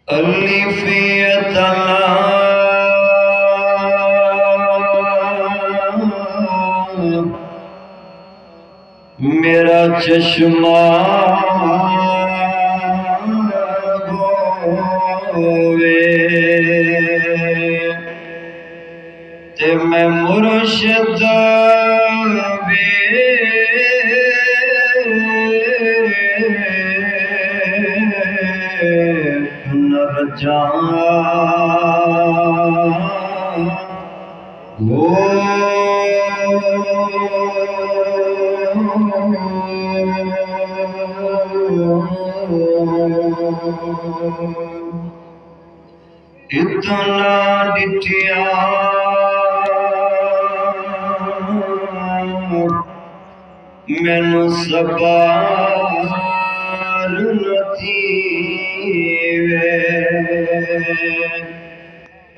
अलिफियतना मेरा चश्मा होवे ते मैं मुर्शिद न इतना डिठिया मैनू सबार नथीवे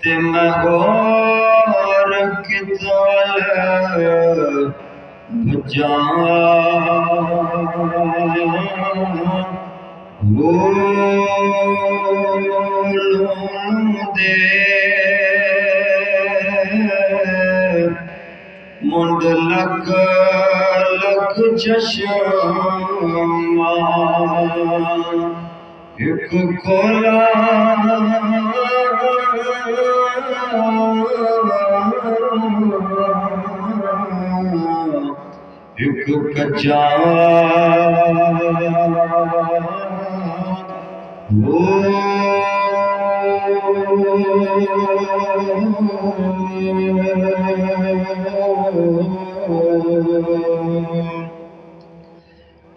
ते मैं होर कितल भजा दे मुंड लग लग चश्मा एक खोला एक कच्चा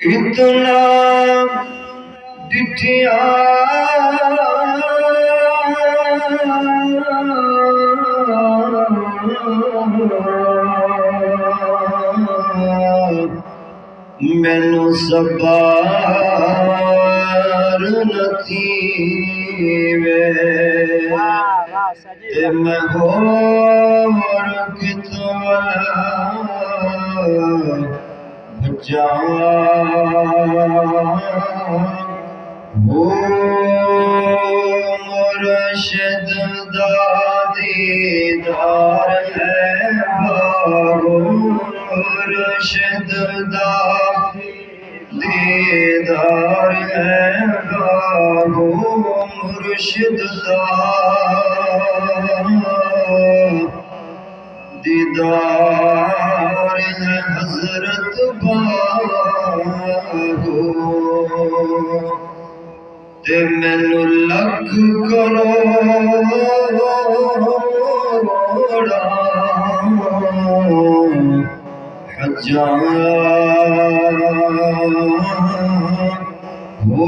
इतना डिठिया मैनू सबार नथीवे ते मैं होर कितल भजा मुर्शिद दा दीदार है बाबू मुर्शिद दा दीदार है बाबू मुर्शिद दा दीदार है हजरत बाबू ते मैनू लख करोड़ा हजार हो